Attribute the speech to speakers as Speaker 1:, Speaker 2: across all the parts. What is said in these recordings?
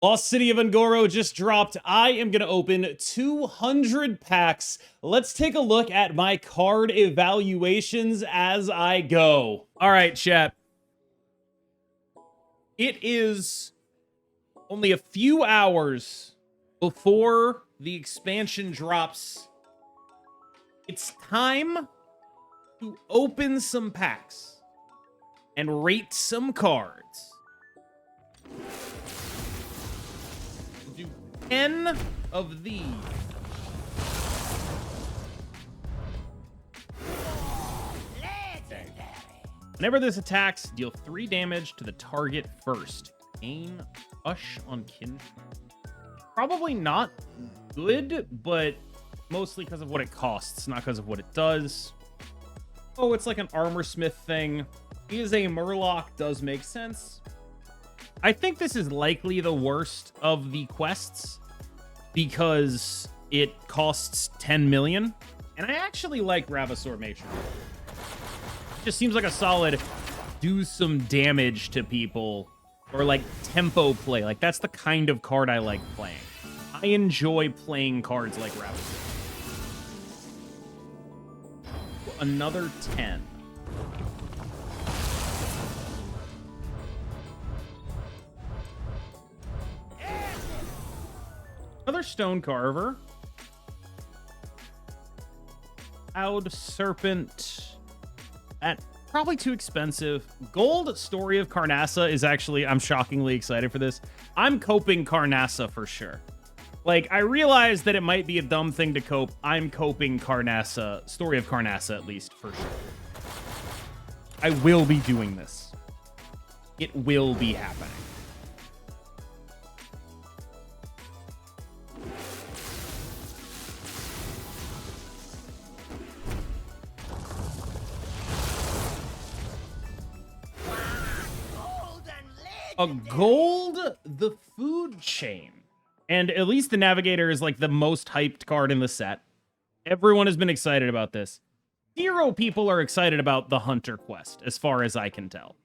Speaker 1: Lost City of Angoro just dropped. I am going to open 200 packs. Let's take a look at my card evaluations as I go. All right, chat. It is only a few hours before the expansion drops. It's time to open some packs and rate some cards. 10 of these. Whenever this attacks, deal 3 damage to the target first. Gain Hush on Kinship. Probably not good, but mostly because of what it costs, not because of what it does. Oh, it's like an armor smith thing. He is a Murloc, does make sense. I think this is likely the worst of the quests because it costs 10 million. And I actually like Ravasaur Matron. It just seems like a solid do some damage to people or like tempo play. Like that's the kind of card I like playing. I enjoy playing cards like Ravasaur. Another 10. Another Stone Carver. Cloud Serpent. That probably too expensive. Gold Story of Carnassa is actually, I'm shockingly excited for this. I'm coping Carnassa for sure. Like, I realize that it might be a dumb thing to cope. I'm coping Carnassa, Story of Carnassa at least, for sure. I will be doing this. It will be happening. A gold, the food chain. And at least the Navigator is like the most hyped card in the set. Everyone has been excited about this. 0 people are excited about the Hunter quest, as far as I can tell.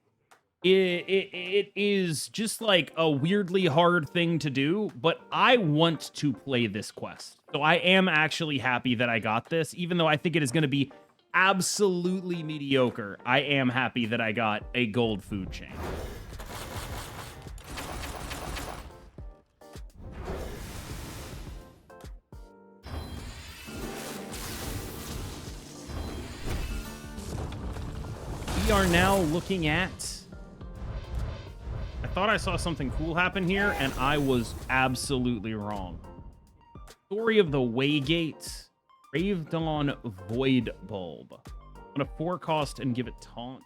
Speaker 1: It is just like a weirdly hard thing to do, but I want to play this quest. So I am actually happy that I got this, even though I think it is going to be absolutely mediocre. I am happy that I got a gold food chain. We are now looking at... I thought I saw something cool happen here, and I was absolutely wrong. Story of the Waygate. Brave Dawn Void Bulb. On a 4 cost and give it taunt.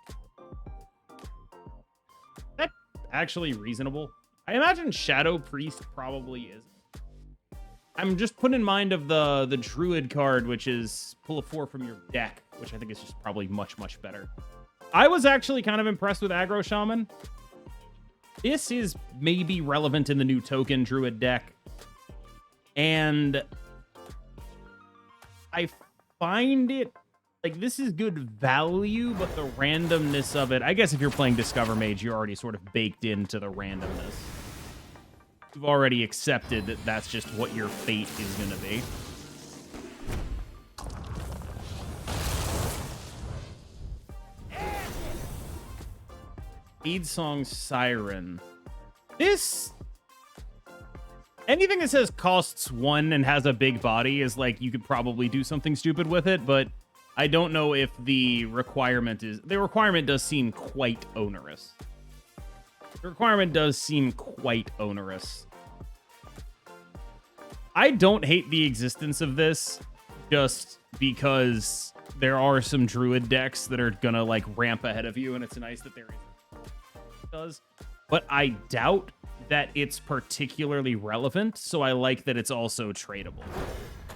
Speaker 1: That's actually reasonable. I imagine Shadow Priest probably isn't. I'm just putting in mind of the Druid card, which is pull a 4 from your deck, which I think is just probably much, much better. I was actually kind of impressed with Aggro Shaman. This is maybe relevant in the new token Druid deck. And I find it, like, this is good value, but the randomness of it, I guess if you're playing Discover Mage, you're already sort of baked into the randomness. You've already accepted that that's just what your fate is going to be. Aid Song Siren. This... Anything that says costs 1 and has a big body is like, you could probably do something stupid with it, but I don't know if the requirement is... The requirement does seem quite onerous. The requirement does seem quite onerous. I don't hate the existence of this, just because there are some Druid decks that are gonna, like, ramp ahead of you, and it's nice that there is... does, but I doubt that it's particularly relevant, so I like that it's also tradable.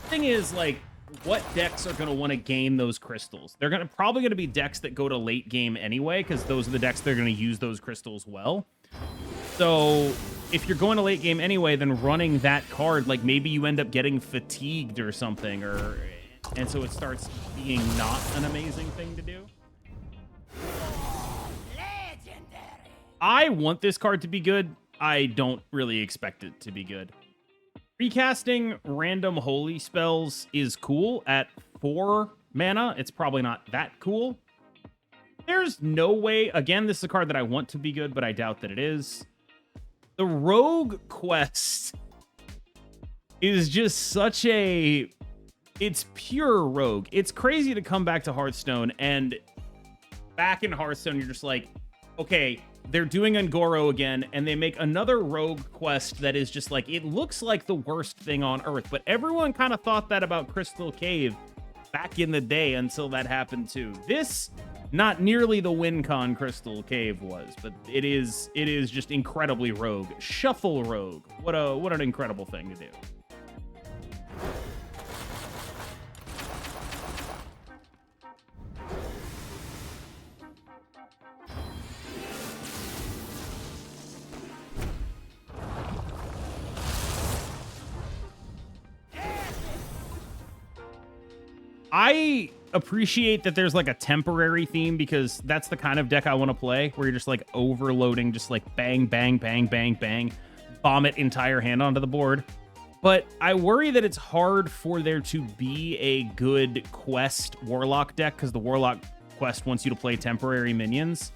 Speaker 1: Thing is, like, what decks are going to want to gain those crystals? They're probably going to be decks that go to late game anyway, because those are the decks that are going to use those crystals well. So if you're going to late game anyway, then running that card, like, maybe you end up getting fatigued or something, and so it starts being not an amazing thing to do. I want this card to be good. I don't really expect it to be good. Recasting random holy spells is cool at 4 mana. It's probably not that cool. There's no way, again, this is a card that I want to be good, but I doubt that it is. The Rogue Quest is just such a... It's pure Rogue. It's crazy to come back to Hearthstone, and back in Hearthstone, you're just like, okay, they're doing Ungoro again, and they make another Rogue Quest that is just like, it looks like the worst thing on Earth, but everyone kind of thought that about Crystal Cave back in the day until that happened too. This... Not nearly the WinCon Crystal Cave was, but it is just incredibly Rogue. Shuffle Rogue. What an incredible thing to do. I appreciate that there's like a temporary theme, because that's the kind of deck I want to play, where you're just like overloading, just like bang, bang, bang, bang, bang, vomit entire hand onto the board. But I worry that it's hard for there to be a good quest Warlock deck, because the Warlock quest wants you to play temporary minions.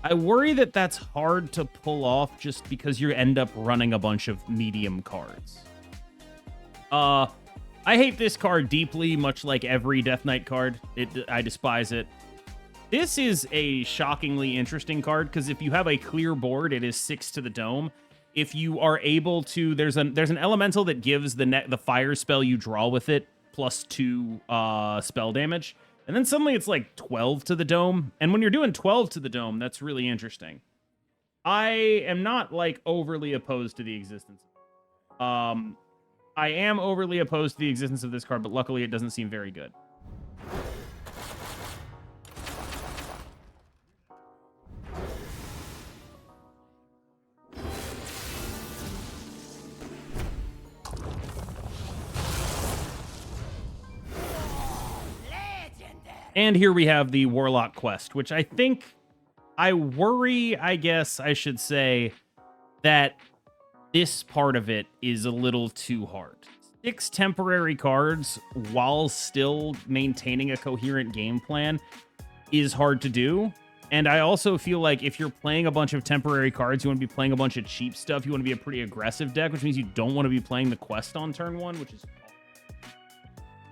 Speaker 1: I worry that that's hard to pull off just because you end up running a bunch of medium cards. I hate this card deeply, much like every Death Knight card. I despise it. This is a shockingly interesting card, because if you have a clear board, it is 6 to the dome. If you are able to, there's an elemental that gives the fire spell you draw with it +2 spell damage, and then suddenly it's like 12 to the dome. And when you're doing 12 to the dome, that's really interesting. I am not like overly opposed to the existence. I am overly opposed to the existence of this card, but luckily it doesn't seem very good. And here we have the Warlock Quest, which I worry, I guess I should say, that this part of it is a little too hard. 6 temporary cards while still maintaining a coherent game plan is hard to do. And I also feel like if you're playing a bunch of temporary cards, you want to be playing a bunch of cheap stuff. You want to be a pretty aggressive deck, which means you don't want to be playing the quest on turn 1, which is...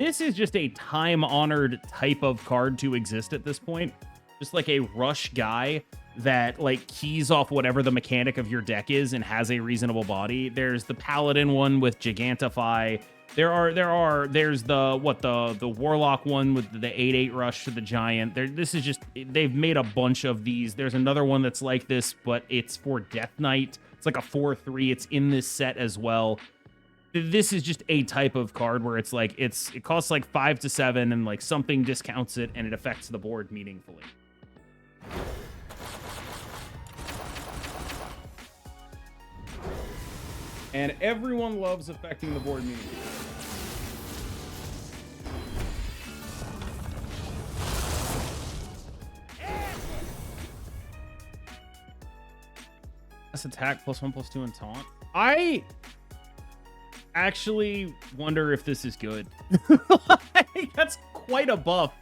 Speaker 1: This is just a time-honored type of card to exist at this point. Just like a rush guy that like keys off whatever the mechanic of your deck is and has a reasonable body. There's the Paladin one with Gigantify. There's the Warlock one with the 8/8 rush to the Giant. This is just, they've made a bunch of these. There's another one that's like this, but it's for Death Knight. It's like a 4/3. It's in this set as well. This is just a type of card where it's like it costs like 5 to 7 and like something discounts it and it affects the board meaningfully. And everyone loves affecting the board meaningfully. That's attack +1/+2 and taunt. I actually wonder if this is good. Like, that's quite a buff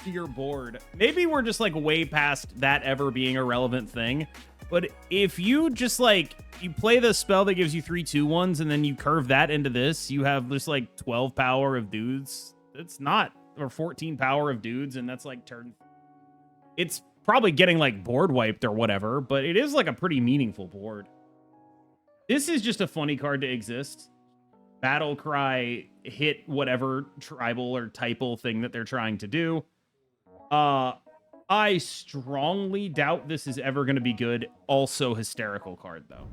Speaker 1: to your board. Maybe we're just like way past that ever being a relevant thing. But if you just like, you play the spell that gives you 3/2/1s and then you curve that into this, you have just like 12 power of dudes. It's not, or 14 power of dudes, and that's like turn. It's probably getting like board wiped or whatever, but it is like a pretty meaningful board. This is just a funny card to exist. Battle Cry, hit whatever tribal or typal thing that they're trying to do. I strongly doubt this is ever going to be good. Also hysterical card, though.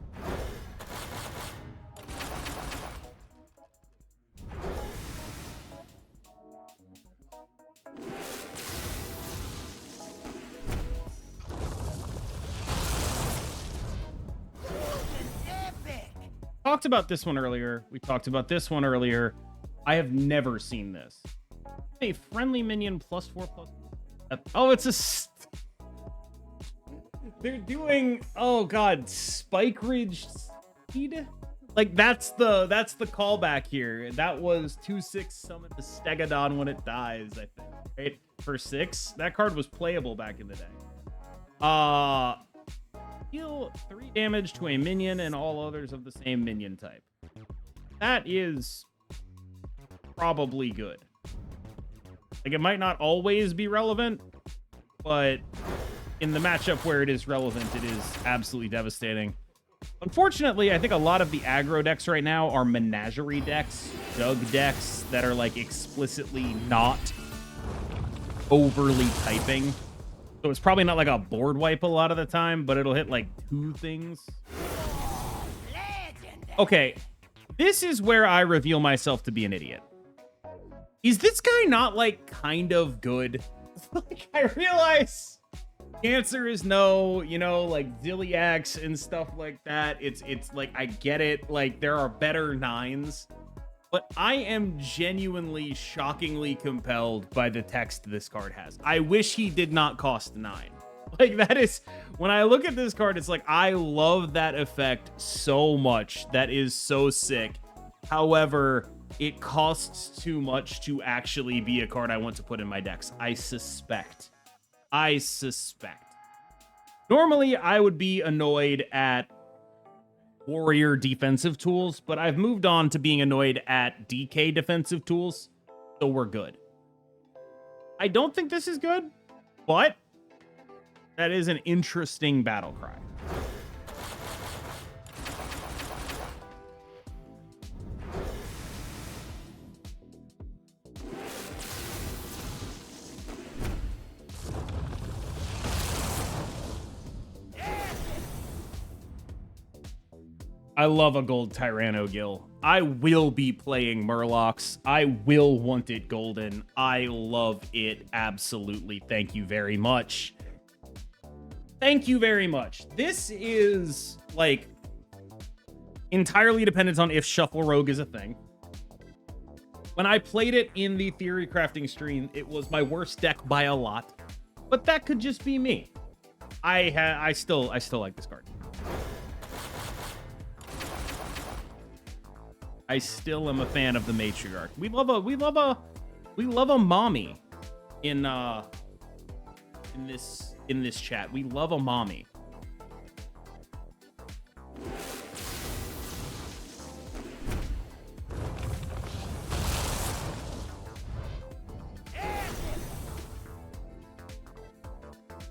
Speaker 1: Talked about this one earlier. We talked about this one earlier. I have never seen this. A friendly minion +4/+. Oh, it's a... They're doing... Oh, God. Spike Ridge Like that's the callback here. That was 2/6 summon the Stegodon when it dies, I think. Right? For 6. That card was playable back in the day. Deal 3 damage to a minion and all others of the same minion type. That is probably good. Like, it might not always be relevant, but in the matchup where it is relevant, it is absolutely devastating. Unfortunately, I think a lot of the aggro decks right now are menagerie decks, jug decks that are, like, explicitly not overly typing. So it's probably not like a board wipe a lot of the time, but it'll hit like 2 things. Okay, this is where I reveal myself to be an idiot. Is this guy not like kind of good? Like, I realize the answer is no, you know, like Zilliax and stuff like that. It's like, I get it. Like, there are better 9s. But I am genuinely, shockingly compelled by the text this card has. I wish he did not cost 9. Like, that is... When I look at this card, it's like, I love that effect so much. That is so sick. However, it costs too much to actually be a card I want to put in my decks. I suspect. Normally, I would be annoyed at warrior defensive tools, but I've moved on to being annoyed at DK defensive tools, so we're good. I don't think this is good, but that is an interesting battle cry. I love a gold Tyranno Gill. I will be playing Murlocs. I will want it golden. I love it absolutely. Thank you very much. Thank you very much. This is, like, entirely dependent on if Shuffle Rogue is a thing. When I played it in the Theory Crafting stream, it was my worst deck by a lot. But that could just be me. I still like this card. I still am a fan of the Matriarch. We love a mommy in this chat. We love a mommy.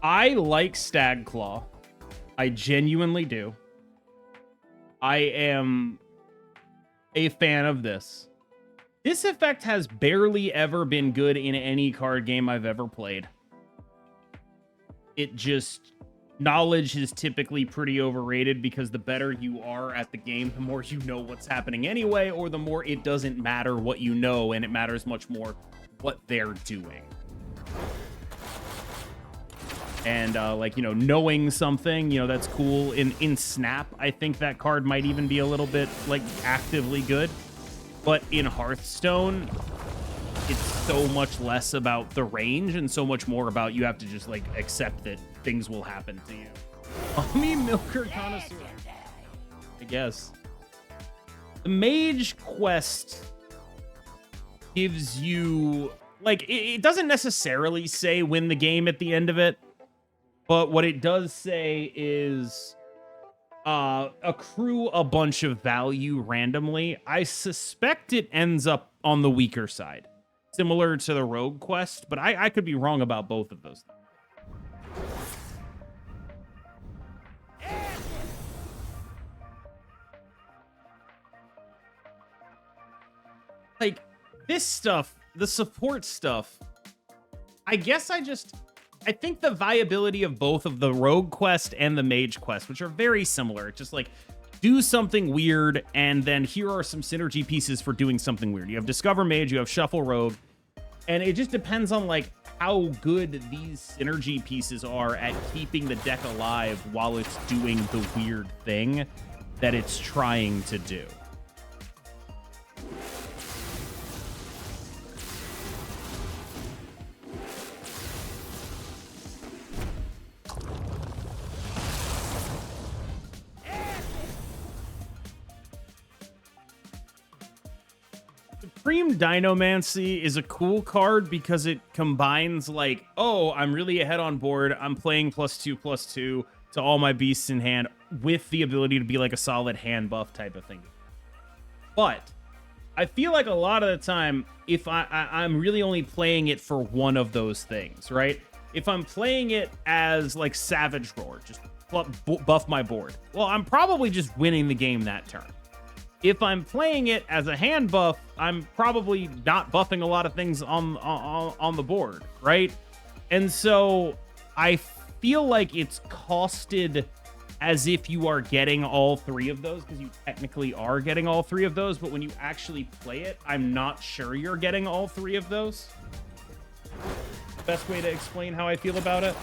Speaker 1: I like Stag Claw. I genuinely do. I am a fan of this. This effect has barely ever been good in any card game I've ever played. It just... Knowledge is typically pretty overrated because the better you are at the game, the more you know what's happening anyway, or the more it doesn't matter what you know, and it matters much more what they're doing. And, like, you know, knowing something, you know, that's cool. In Snap, I think that card might even be a little bit, like, actively good. But in Hearthstone, it's so much less about the range and so much more about you have to just, like, accept that things will happen to you. Mommy Milker Connoisseur. I guess. The Mage Quest gives you... Like, it doesn't necessarily say win the game at the end of it. But what it does say is accrue a bunch of value randomly. I suspect it ends up on the weaker side, similar to the Rogue Quest, but I could be wrong about both of those things. Like, this stuff, the support stuff, I guess I think the viability of both of the Rogue Quest and the Mage Quest, which are very similar, just like do something weird, and then here are some synergy pieces for doing something weird. You have Discover Mage, you have Shuffle Rogue, and it just depends on like how good these synergy pieces are at keeping the deck alive while it's doing the weird thing that it's trying to do. Supreme Dinomancy is a cool card because it combines like, oh, I'm really ahead on board. I'm playing +2/+2 to all my beasts in hand with the ability to be like a solid hand buff type of thing. But I feel like a lot of the time, if I'm really only playing it for one of those things, right? If I'm playing it as like Savage Roar, just buff my board, well, I'm probably just winning the game that turn. If I'm playing it as a hand buff, I'm probably not buffing a lot of things on the board, right? And so I feel like it's costed as if you are getting all three of those, because you technically are getting all three of those, but when you actually play it, I'm not sure you're getting all three of those. Best way to explain how I feel about it.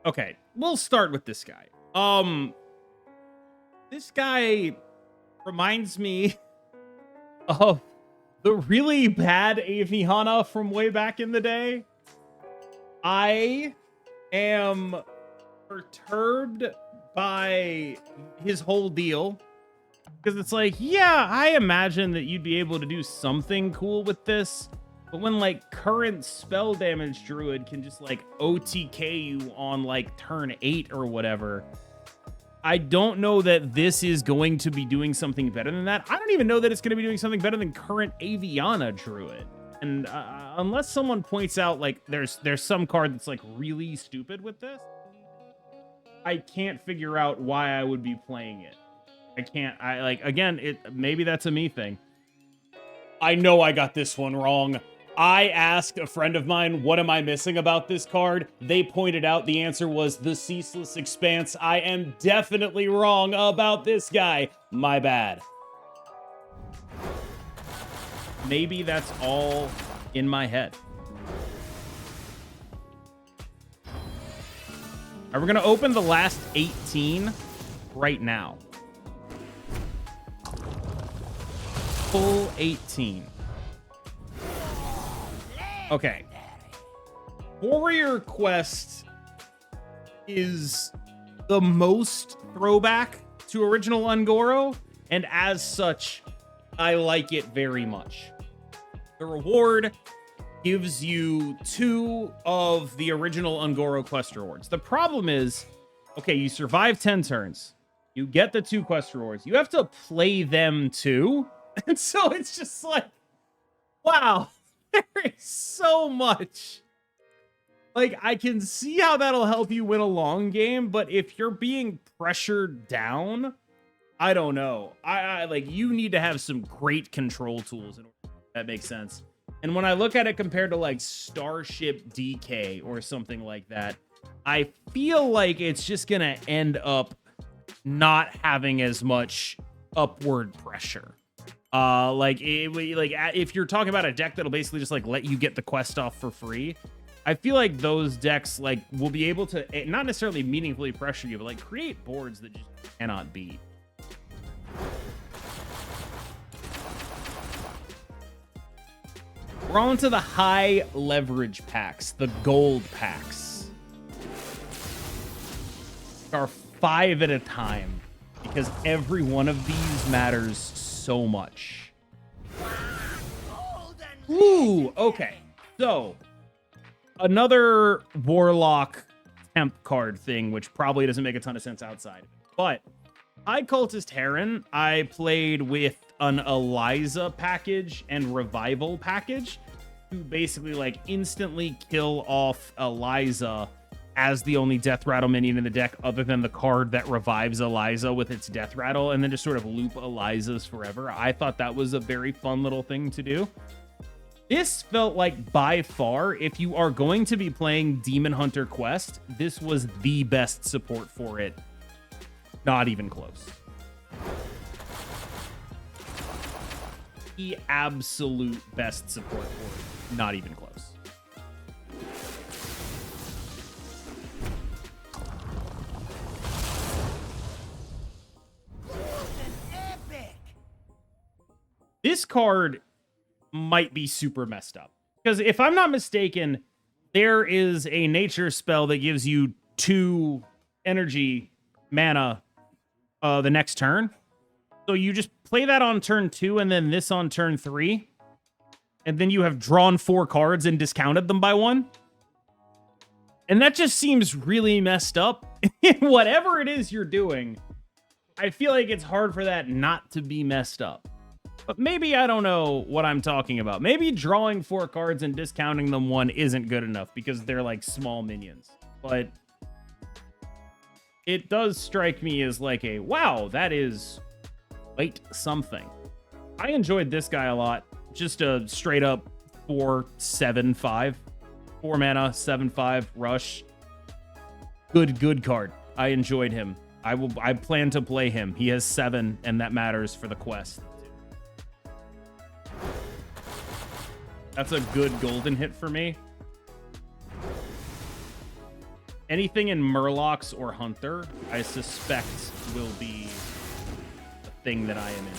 Speaker 1: Okay, we'll start with this guy. This guy reminds me of the really bad Aviana from way back in the day. I am perturbed by his whole deal because it's like, yeah, I imagine that you'd be able to do something cool with this. But when like current spell damage druid can just like OTK you on like turn 8 or whatever, I don't know that this is going to be doing something better than that. I don't even know that it's going to be doing something better than current Aviana druid. And unless someone points out like there's some card that's like really stupid with this, I can't figure out why I would be playing it. Again, maybe that's a me thing. I know I got this one wrong. I asked a friend of mine, what am I missing about this card? They pointed out the answer was the Ceaseless Expanse. I am definitely wrong about this guy. My bad. Maybe that's all in my head. All right, we're going to open the last 18 right now. Full 18. Okay. Warrior Quest is the most throwback to original Ungoro, and as such, I like it very much. The reward gives you 2 of the original Ungoro quest rewards. The problem is, okay, you survive 10 turns. You get the 2 quest rewards. You have to play them too. And so it's just like, wow, there is so much. Like, I can see how that'll help you win a long game, but if you're being pressured down, I don't know. I like, you need to have some great control tools in order to make that make sense. And when I look at it compared to like Starship DK or something like that, I feel like it's just gonna end up not having as much upward pressure. If you're talking about a deck that'll basically just like let you get the quest off for free, I feel like those decks like will be able to not necessarily meaningfully pressure you, but like create boards that just cannot beat. We're on to the high leverage packs, the gold packs. There are 5 at a time because every one of these matters so much. Ooh, okay. So, another Warlock temp card thing, which probably doesn't make a ton of sense outside. But High Cultist Heron, I played with an Eliza package and Revival package to basically like instantly kill off Eliza as the only Death Rattle minion in the deck other than the card that revives Eliza with its Death Rattle, and then just sort of loop Elizas forever. I thought that was a very fun little thing to do. This felt like by far, if you are going to be playing Demon Hunter Quest, this was the best support for it. Not even close. The absolute best support for it. Not even close. This card might be super messed up. Because if I'm not mistaken, there is a nature spell that gives you 2 energy mana the next turn. So you just play that on turn 2 and then this on turn 3. And then you have drawn 4 cards and discounted them by 1. And that just seems really messed up. Whatever it is you're doing, I feel like it's hard for that not to be messed up. But maybe I don't know what I'm talking about. Maybe drawing 4 cards and discounting them 1 isn't good enough because they're like small minions. But it does strike me as like a, wow, that is quite something. I enjoyed this guy a lot. Just a straight up 4/7/5. 4 mana, 7/5 rush. Good card. I enjoyed him. I plan to play him. He has 7, and that matters for the quest. That's a good golden hit for me. Anything in Murlocs or Hunter, I suspect will be the thing that I am in.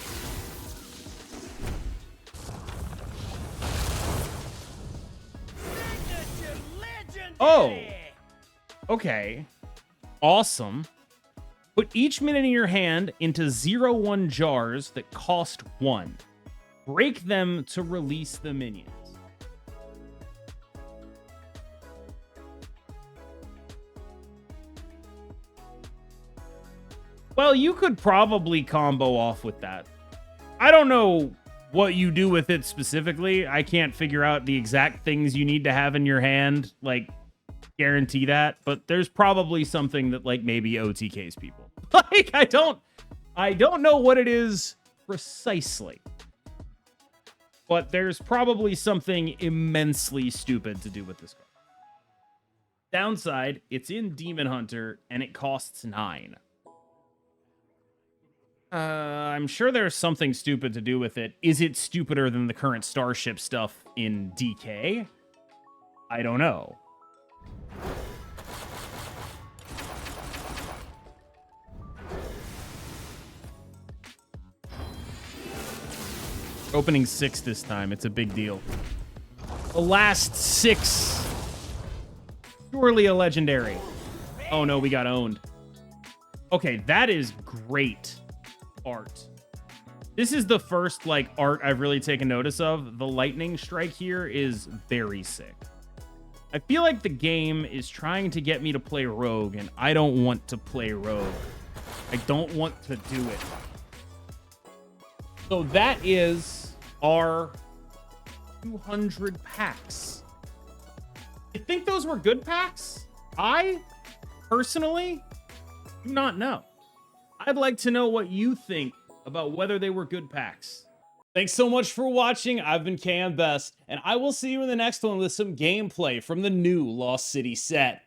Speaker 1: Oh, okay. Awesome. Put each minion in your hand into 0/1 jars that cost 1. Break them to release the minions. Well, you could probably combo off with that. I don't know what you do with it specifically. I can't figure out the exact things you need to have in your hand, like guarantee that, but there's probably something that like maybe OTKs people. Like I don't know what it is precisely. But there's probably something immensely stupid to do with this card. Downside, it's in Demon Hunter and it costs 9. I'm sure there's something stupid to do with it. Is it stupider than the current Starship stuff in DK? I don't know. Opening 6 this time. It's a big deal. The last 6. Surely a legendary. Oh no, we got owned. Okay, that is great art. This is the first like art I've really taken notice of. The lightning strike here is very sick. I feel like the game is trying to get me to play rogue, and I don't want to play rogue. I don't want to do it. So that is our 200 packs. You think those were good packs? I personally do not know. I'd like to know what you think about whether they were good packs. Thanks so much for watching. I've been KMBest, and I will see you in the next one with some gameplay from the new Lost City set.